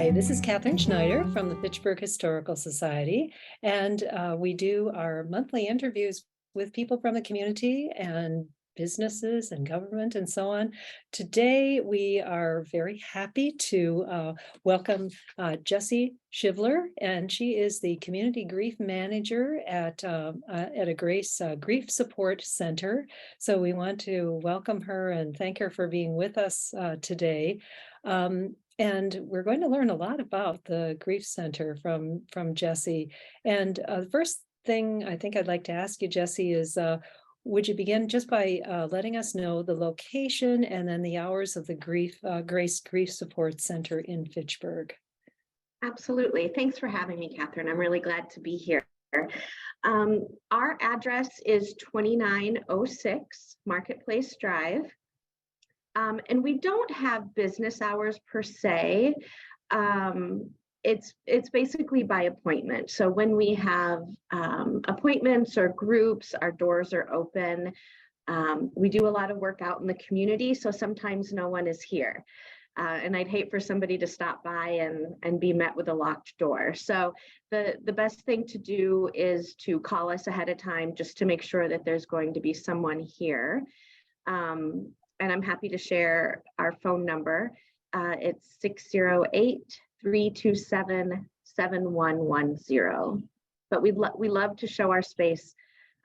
Hi, this is Catherine Schneider from the Fitchburg Historical Society, and we do our monthly interviews with people from the community and businesses and government and so on. Today, we are very happy to welcome Jessie Shivler, and she is the Community Grief Manager at Agrace Grief Support Center. So we want to welcome her and thank her for being with us today. And we're going to learn a lot about the Grief Center from Jessie. And the first thing I think I'd like to ask you, Jessie, is would you begin just by letting us know the location and then the hours of the Grace Grief Support Center in Fitchburg? Absolutely. Thanks for having me, Catherine. I'm really glad to be here. Our address is 2906 Marketplace Drive. And we don't have business hours per se. It's basically by appointment. So when we have appointments or groups, our doors are open. We do a lot of work out in the community, so sometimes no one is here. And I'd hate for somebody to stop by and be met with a locked door. So the best thing to do is to call us ahead of time just to make sure that there's going to be someone here. And I'm happy to share our phone number. It's 608-327-7110. But we love to show our space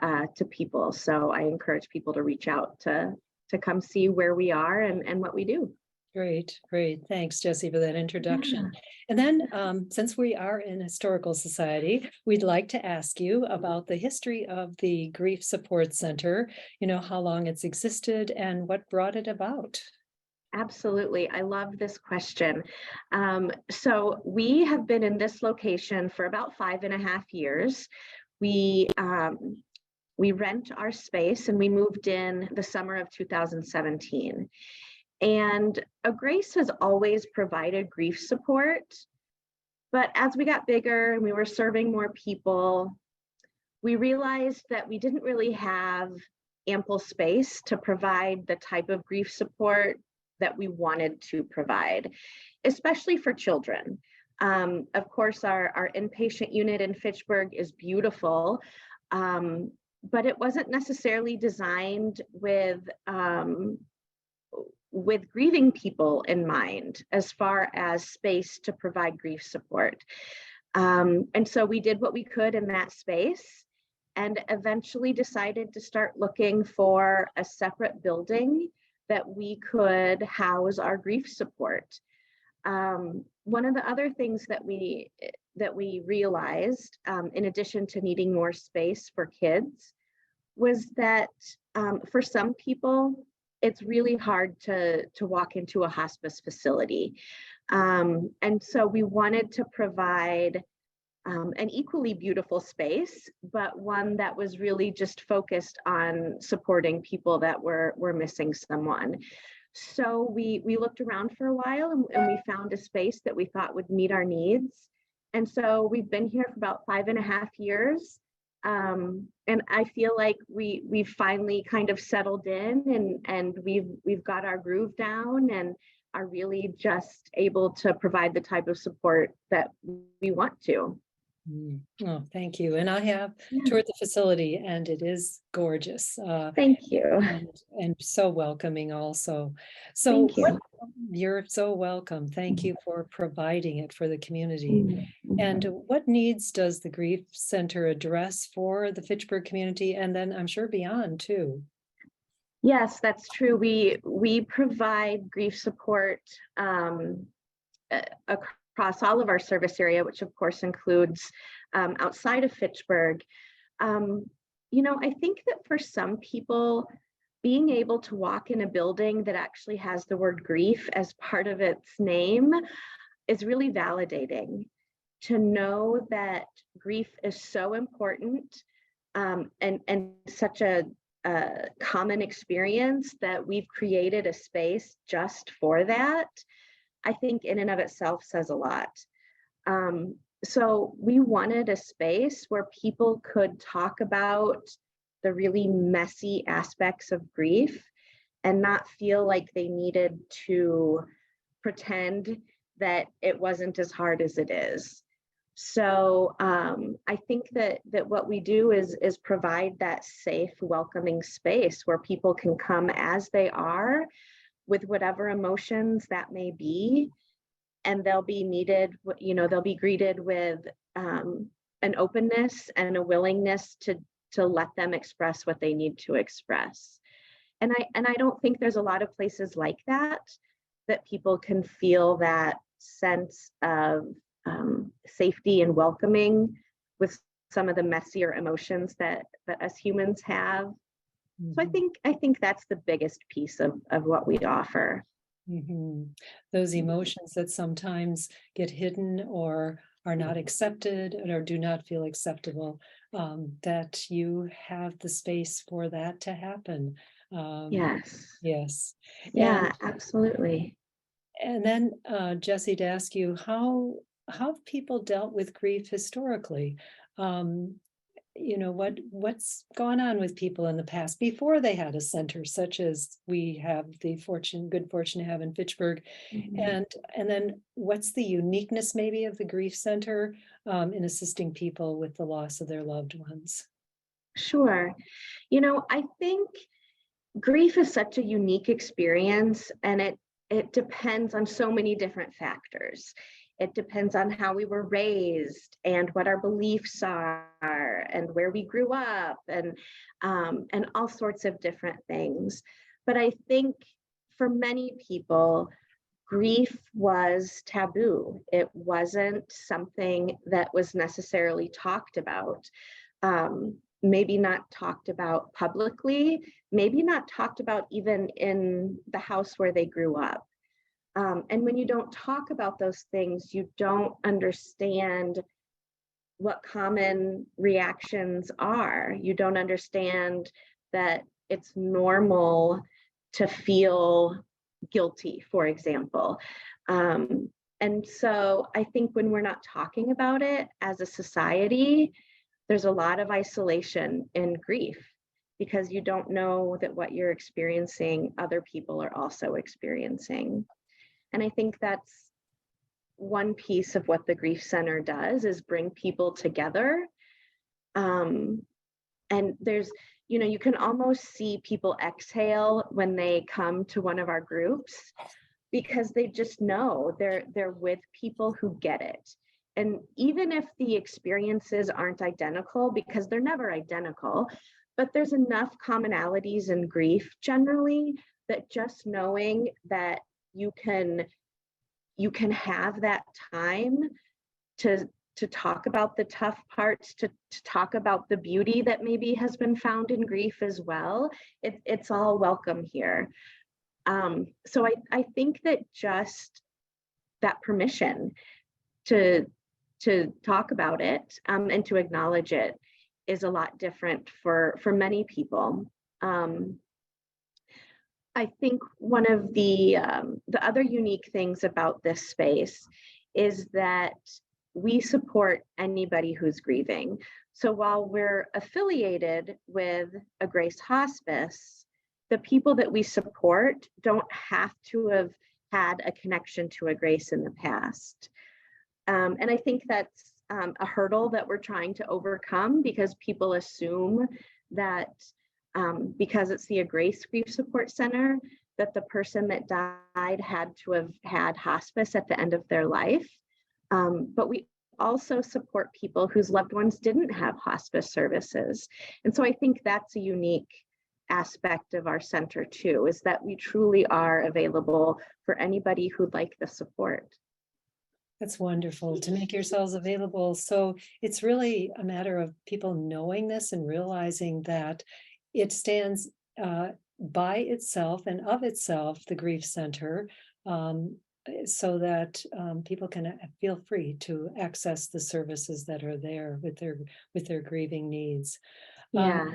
to people. So I encourage people to reach out to come see where we are and what we do. Great. Thanks, Jessie, for that introduction. Yeah. And then since we are in a historical society, we'd like to ask you about the history of the Grief Support Center, how long it's existed and what brought it about. Absolutely. I love this question. So we have been in this location for about 5.5 years. We rent our space and we moved in the summer of 2017. And Agrace has always provided grief support, but as we got bigger and we were serving more people, we realized that we didn't really have ample space to provide the type of grief support that we wanted to provide, especially for children. Of course, our inpatient unit in Fitchburg is beautiful, but it wasn't necessarily designed with grieving people in mind as far as space to provide grief support. And so we did what we could in that space and eventually decided to start looking for a separate building that we could house our grief support. One of the other things that we realized, in addition to needing more space for kids, was that for some people, it's really hard to walk into a hospice facility. And so we wanted to provide an equally beautiful space, but one that was really just focused on supporting people that were missing someone. So we looked around for a while and we found a space that we thought would meet our needs. And so we've been here for about 5.5 years. And I feel like we've finally kind of settled in and we've got our groove down and are really just able to provide the type of support that we want to. Oh, thank you. And I have toured the facility and it is gorgeous. Thank you. And so welcoming also. So thank you. You're so welcome. Thank you for providing it for the community. And what needs does the Grief Center address for the Fitchburg community and then I'm sure beyond too? Yes, that's true. We provide grief support across all of our service area, which of course includes outside of Fitchburg. I think that for some people, being able to walk in a building that actually has the word grief as part of its name is really validating. To know that grief is so important and such a common experience that we've created a space just for that, I think in and of itself says a lot. So we wanted a space where people could talk about the really messy aspects of grief and not feel like they needed to pretend that it wasn't as hard as it is. So I think that what we do is provide that safe, welcoming space where people can come as they are with whatever emotions that may be, and they'll be needed, they'll be greeted with an openness and a willingness to let them express what they need to express. And I don't think there's a lot of places like that people can feel that sense of safety and welcoming with some of the messier emotions that us humans have. So I think that's the biggest piece of what we offer. Those emotions that sometimes get hidden or are not accepted or do not feel acceptable, that you have the space for that to happen. Yes. Yes. Yeah, absolutely. And then, Jesse, to ask you, how have people dealt with grief historically? What's gone on with people in the past before they had a center such as we have the good fortune to have in Fitchburg, and then what's the uniqueness maybe of the grief center in assisting people with the loss of their loved ones? Sure. I think grief is such a unique experience, and it depends on so many different factors. It depends on how we were raised and what our beliefs are and where we grew up and all sorts of different things. But I think for many people, grief was taboo. It wasn't something that was necessarily talked about. Maybe not talked about publicly, maybe not talked about even in the house where they grew up. And when you don't talk about those things, you don't understand what common reactions are. You don't understand that it's normal to feel guilty, for example. And so I think when we're not talking about it as a society, there's a lot of isolation and grief because you don't know that what you're experiencing, other people are also experiencing. And I think that's one piece of what the Grief Center does is bring people together. And there's, you can almost see people exhale when they come to one of our groups because they just know they're with people who get it. And even if the experiences aren't identical, because they're never identical, but there's enough commonalities in grief generally that just knowing that you can have that time to talk about the tough parts, to talk about the beauty that maybe has been found in grief as well. It's all welcome here. So I think that just that permission to talk about it and to acknowledge it is a lot different for many people. I think one of the other unique things about this space is that we support anybody who's grieving. So while we're affiliated with Agrace Hospice, the people that we support don't have to have had a connection to Agrace in the past. And I think that's a hurdle that we're trying to overcome because people assume that because it's the Agrace Grief Support Center, that the person that died had to have had hospice at the end of their life. But we also support people whose loved ones didn't have hospice services. And so I think that's a unique aspect of our center too, is that we truly are available for anybody who'd like the support. That's wonderful to make yourselves available. So it's really a matter of people knowing this and realizing that it stands by itself and of itself, the Grief Center, so that people can feel free to access the services that are there with their grieving needs. Yeah.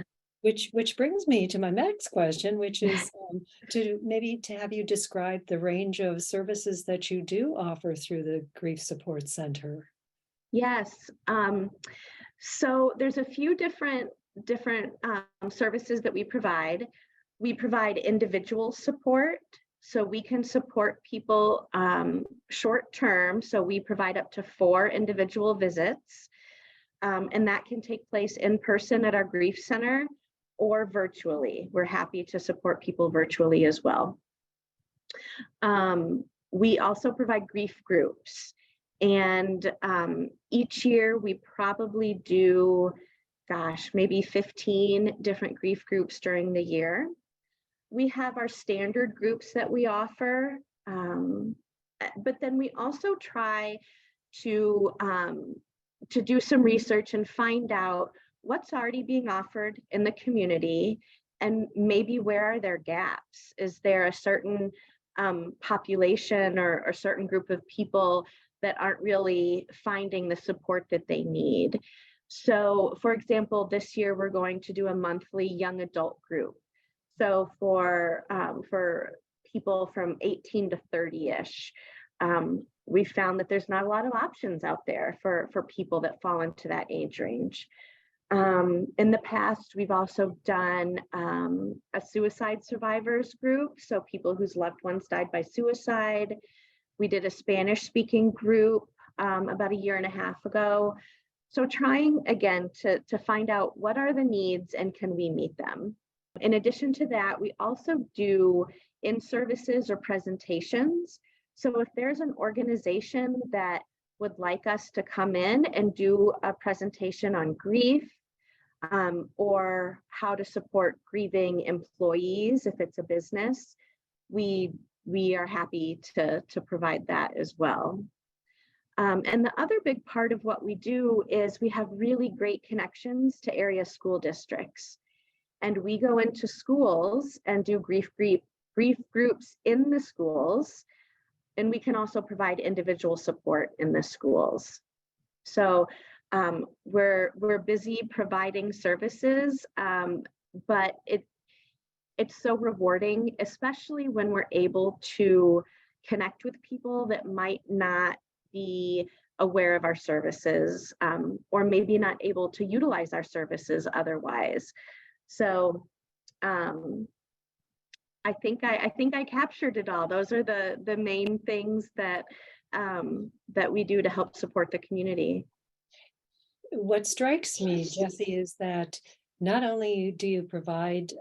Which brings me to my next question, which is to have you describe the range of services that you do offer through the Grief Support Center. Yes. So there's a few different services that we provide. We provide individual support So we can support people short term. So we provide up to 4 individual visits. And that can take place in person at our grief center or virtually. We're happy to support people virtually as well. We also provide grief groups. And each year we probably do, maybe 15 different grief groups during the year. We have our standard groups that we offer, but then we also try to do some research and find out what's already being offered in the community, and maybe where are there gaps? Is there a certain population or a certain group of people that aren't really finding the support that they need? So, for example, this year we're going to do a monthly young adult group. So for people from 18 to 30-ish, we found that there's not a lot of options out there for people that fall into that age range. In the past, we've also done a suicide survivors group, so people whose loved ones died by suicide. We did a Spanish-speaking group about a year and a half ago. So trying again to find out what are the needs and can we meet them. In addition to that, we also do in-services or presentations. So if there's an organization that would like us to come in and do a presentation on grief, or how to support grieving employees if it's a business, we are happy to provide that as well. And the other big part of what we do is we have really great connections to area school districts. And we go into schools and do grief groups in the schools. And we can also provide individual support in the schools. So we're busy providing services, but it's so rewarding, especially when we're able to connect with people that might not be aware of our services, or maybe not able to utilize our services otherwise. So I think I captured it all. Those are the main things that we do to help support the community. What strikes me, Jessie, is that not only do you provide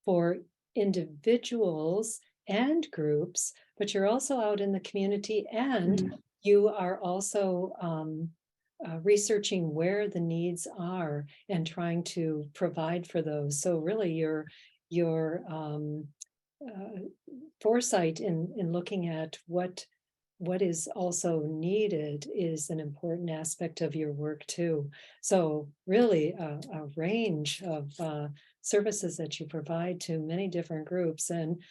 for individuals and groups, but you're also out in the community, and you are also researching where the needs are and trying to provide for those. So really your foresight in looking at what is also needed is an important aspect of your work too. So really a range of services that you provide to many different groups, and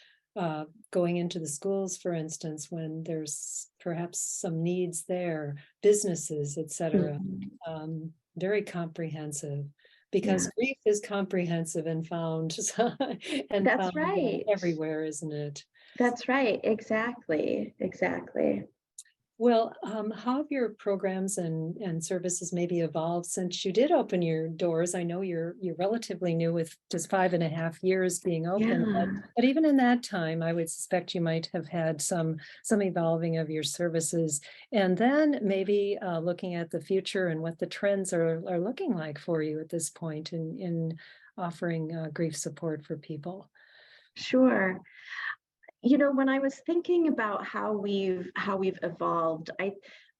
going into the schools, for instance, when there's perhaps some needs there, businesses, etc. Very comprehensive, because grief is comprehensive and found and That's found right. everywhere, isn't it? That's right. Exactly. Well, how have your programs and services maybe evolved since you did open your doors? I know you're relatively new with just 5.5 years being open, but even in that time, I would suspect you might have had some evolving of your services, and then maybe looking at the future and what the trends are looking like for you at this point in offering grief support for people. Sure. You know, when I was thinking about how we've evolved,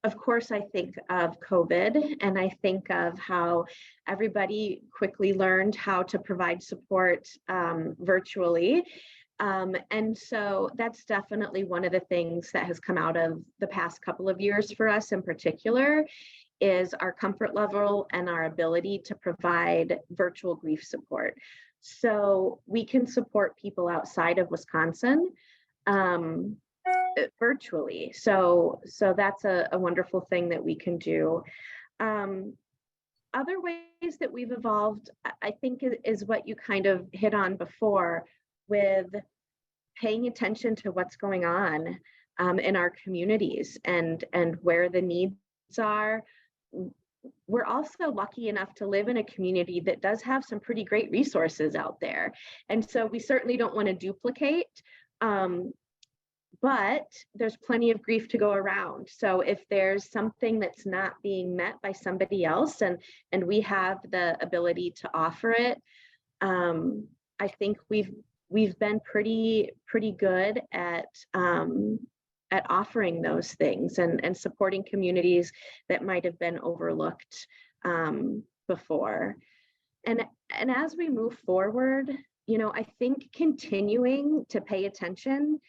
of course, I think of COVID, and I think of how everybody quickly learned how to provide support virtually. And so that's definitely one of the things that has come out of the past couple of years for us in particular, is our comfort level and our ability to provide virtual grief support. So we can support people outside of Wisconsin virtually. So that's a wonderful thing that we can do. Other ways that we've evolved, I think, is what you kind of hit on before, with paying attention to what's going on in our communities and where the needs are. We're also lucky enough to live in a community that does have some pretty great resources out there. And so we certainly don't want to duplicate, But there's plenty of grief to go around. So if there's something that's not being met by somebody else, and we have the ability to offer it, I think we've been pretty good at offering those things and supporting communities that might have been overlooked before. And as we move forward, I think continuing to pay attention,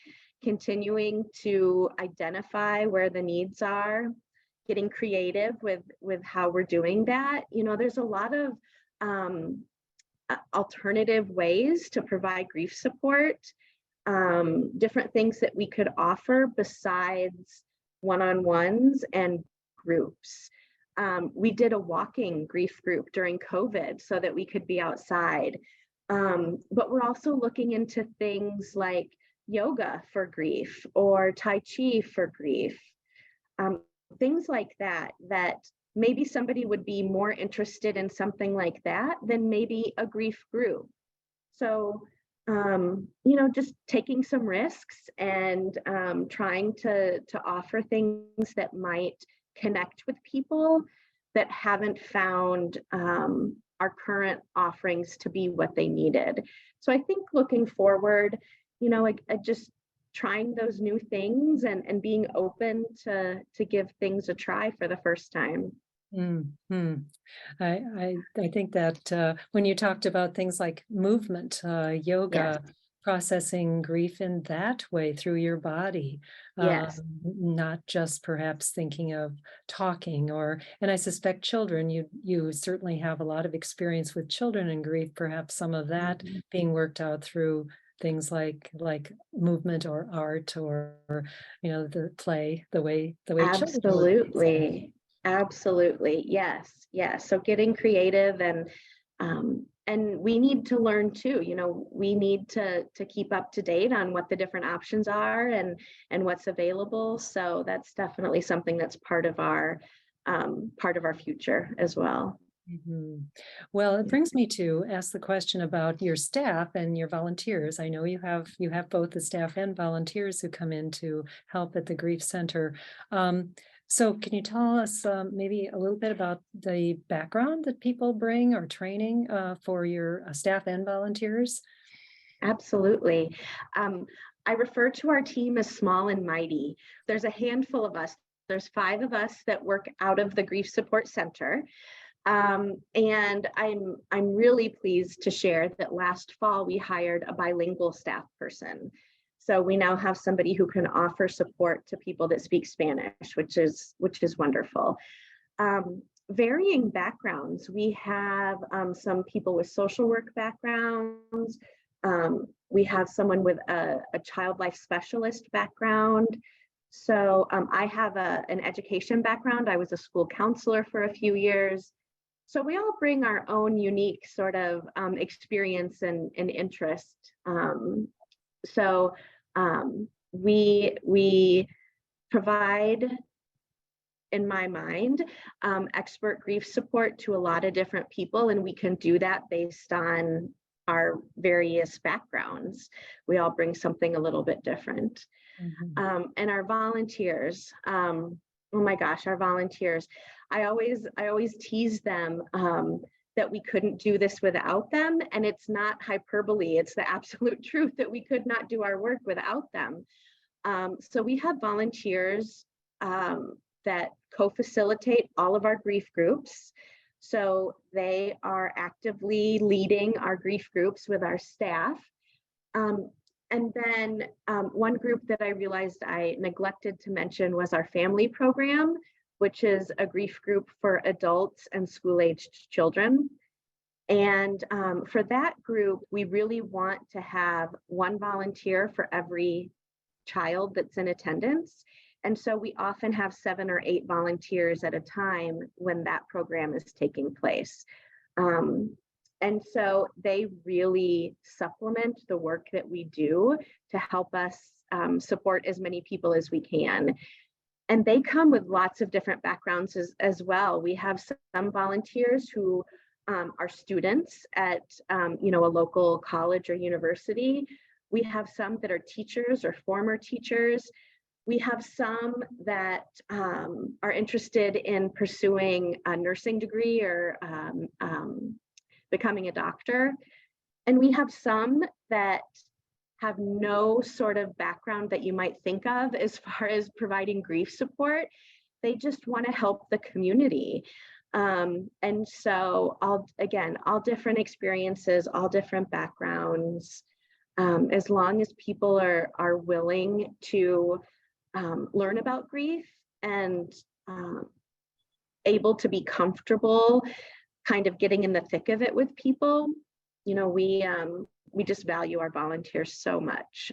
continuing to identify where the needs are, getting creative with how we're doing that. There's a lot of alternative ways to provide grief support, different things that we could offer besides one-on-ones and groups. We did a walking grief group during COVID so that we could be outside. But we're also looking into things like yoga for grief or Tai Chi for grief, things like that maybe somebody would be more interested in something like that than maybe a grief group. So, just taking some risks and trying to offer things that might connect with people that haven't found our current offerings to be what they needed. So I think looking forward, just trying those new things and being open to give things a try for the first time. Mm-hmm. I think that when you talked about things like movement, yoga, Yes. processing grief in that way through your body, Yes. not just perhaps thinking of talking and I suspect children, you certainly have a lot of experience with children and grief, perhaps some of that Mhm. being worked out through things like movement or art or the play, the way children work. Absolutely. Yes. So getting creative and we need to learn too. We need to keep up to date on what the different options are and what's available. So that's definitely something that's part of our future as well. Mhm. Well, it brings me to ask the question about your staff and your volunteers. I know you have both the staff and volunteers who come in to help at the Grief Center. So can you tell us maybe a little bit about the background that people bring or training for your staff and volunteers? Absolutely. I refer to our team as small and mighty. There's a handful of us. There's 5 of us that work out of the Grief Support Center. And I'm really pleased to share that last fall we hired a bilingual staff person. So we now have somebody who can offer support to people that speak Spanish, which is wonderful. Varying backgrounds. We have some people with social work backgrounds. We have someone with a child life specialist background. So I have an education background. I was a school counselor for a few years. So we all bring our own unique sort of experience and interest. So we provide, in my mind, expert grief support to a lot of different people, and we can do that based on our various backgrounds. We all bring something a little bit different. Mhm. And our volunteers, oh my gosh, our volunteers. I always tease them that we couldn't do this without them. And it's not hyperbole, it's the absolute truth that we could not do our work without them. So we have volunteers that co-facilitate all of our grief groups. So they are actively leading our grief groups with our staff. And then one group that I realized I neglected to mention was our family program, which is a grief group for adults and school-aged children. And for that group, we really want to have one volunteer for every child that's in attendance. And so we often have 7 or 8 volunteers at a time when that program is taking place. And so they really supplement the work that we do to help us support as many people as we can. And they come with lots of different backgrounds as well. We have some volunteers who are students at a local college or university. We have some that are teachers or former teachers. We have some that are interested in pursuing a nursing degree or becoming a doctor. And we have some that have no sort of background that you might think of as far as providing grief support. They just want to help the community. And so all different experiences, all different backgrounds, as long as people are willing to learn about grief and able to be comfortable kind of getting in the thick of it with people. We just value our volunteers so much.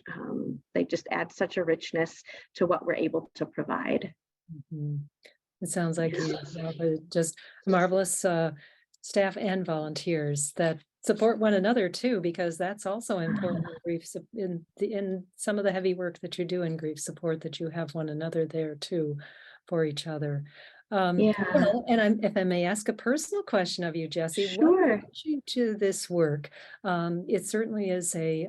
They just add such a richness to what we're able to provide. Mm-hmm. It sounds like you have just marvelous staff and volunteers that support one another too, because that's also important in some of the heavy work that you do in grief support, that you have one another there too for each other. Well, and if I may ask a personal question of you, Jessie, Sure. What brought you to this work? It certainly is a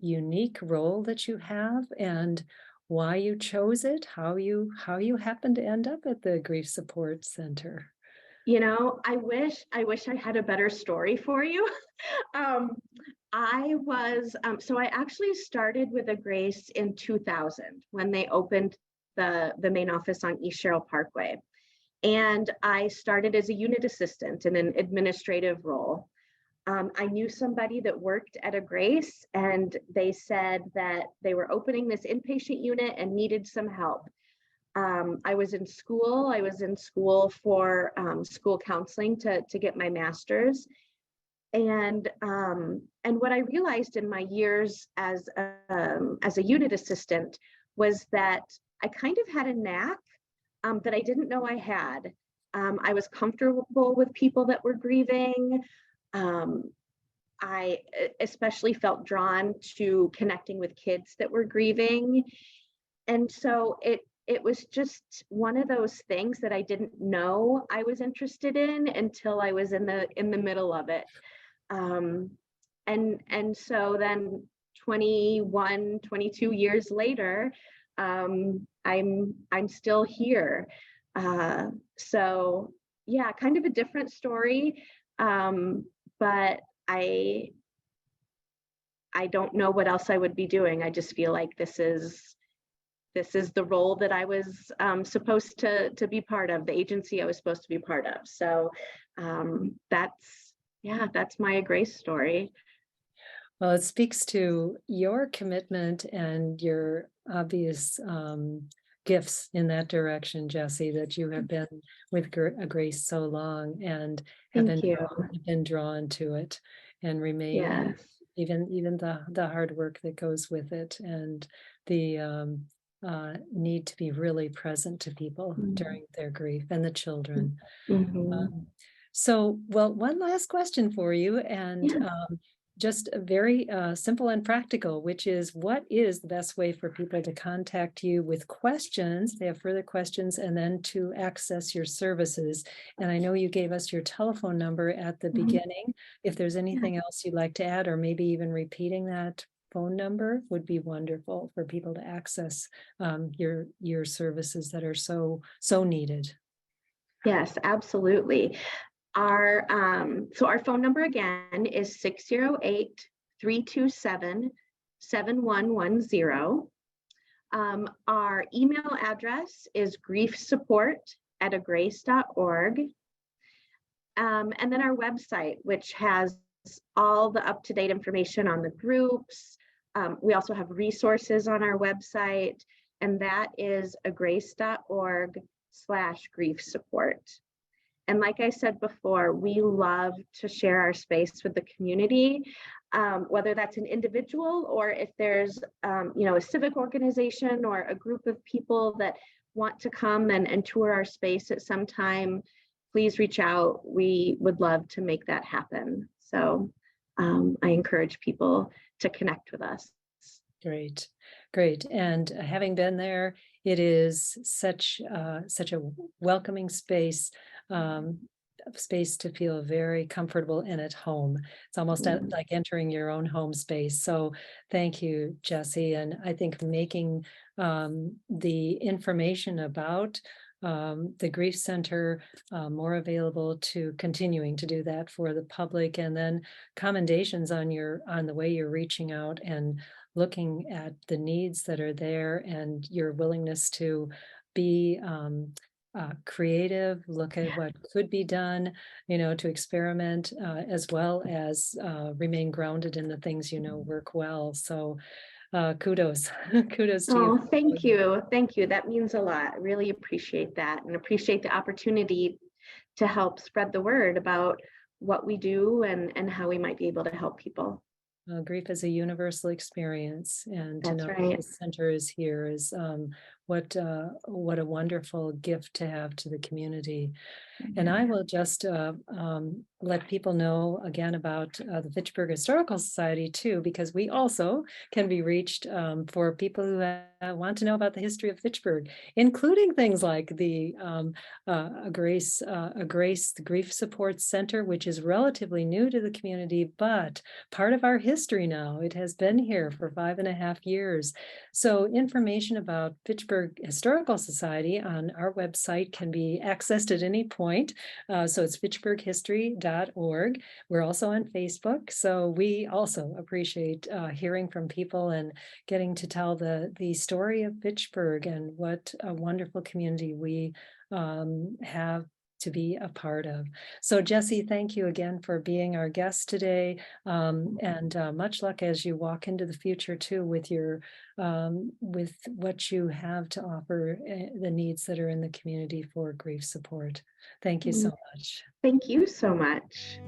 unique role that you have, and why you chose it, how you happened to end up at the Grief Support Center. I wish I had a better story for you. I actually started with Agrace in 2000 when they opened the main office on East Sherrill Parkway. And I started as a unit assistant in an administrative role. I knew somebody that worked at Agrace, and they said that they were opening this inpatient unit and needed some help. I was in school for school counseling to get my master's. And what I realized in my years as a unit assistant was that I kind of had a knack that I didn't know I had. I was comfortable with people that were grieving. I especially felt drawn to connecting with kids that were grieving. And so it was just one of those things that I didn't know I was interested in until I was in the middle of it. And so then 21, 22 years later, I'm still here. So yeah, kind of a different story. But I don't know what else I would be doing. I just feel like this is the role that I was supposed to be part of, the agency I was supposed to be part of. So that's my Agrace story. Well, it speaks to your commitment and your obvious gifts in that direction, Jessie, that you have been with Agrace so long and have been drawn to it and remain. Yes. Even the hard work that goes with it, and the need to be really present to people during their grief, and the children. So, well, one last question for you, and just a very simple and practical, which is, what is the best way for people to contact you with questions? They have further questions, and then to access your services. And I know you gave us your telephone number at the beginning. If there's anything else you'd like to add, or maybe even repeating that phone number, would be wonderful for people to access your services that are so needed. Yes, absolutely. Our phone number again is 608-327-7110. Our email address is griefsupport@agrace.org. And then our website, which has all the up-to-date information on the groups. We also have resources on our website, and that is agrace.org/grief support. And like I said before, we love to share our space with the community, whether that's an individual or if there's, a civic organization or a group of people that want to come and tour our space at some time, please reach out. We would love to make that happen. So I encourage people to connect with us. Great. And having been there, it is such a welcoming space. space to feel very comfortable and at home. It's almost like entering your own home space. So thank you, Jesse. And I think making the information about the Grief Center more available, to continuing to do that for the public, and then commendations on the way you're reaching out and looking at the needs that are there, and your willingness to be creative, look at what could be done, to experiment, as well as remain grounded in the things work well. So kudos, kudos to you. Oh, thank you. Thank you. That means a lot. I really appreciate that, and appreciate the opportunity to help spread the word about what we do and how we might be able to help people. Grief is a universal experience, and to That's know that right. the center is here is what a wonderful gift to have to the community. And I will just let people know again about the Fitchburg Historical Society too, because we also can be reached for people who want to know about the history of Fitchburg, including things like the Agrace, the Grief Support Center, which is relatively new to the community, but part of our history now. It has been here for 5.5 years. So information about Fitchburg Historical Society on our website can be accessed at any point. So it's fitchburghistory.org. We're also on Facebook. So we also appreciate hearing from people and getting to tell the story of Fitchburg, and what a wonderful community we have to be a part of. So Jesse, thank you again for being our guest today, and much luck as you walk into the future too with your with what you have to offer, the needs that are in the community for grief support. Thank you so much. Thank you so much.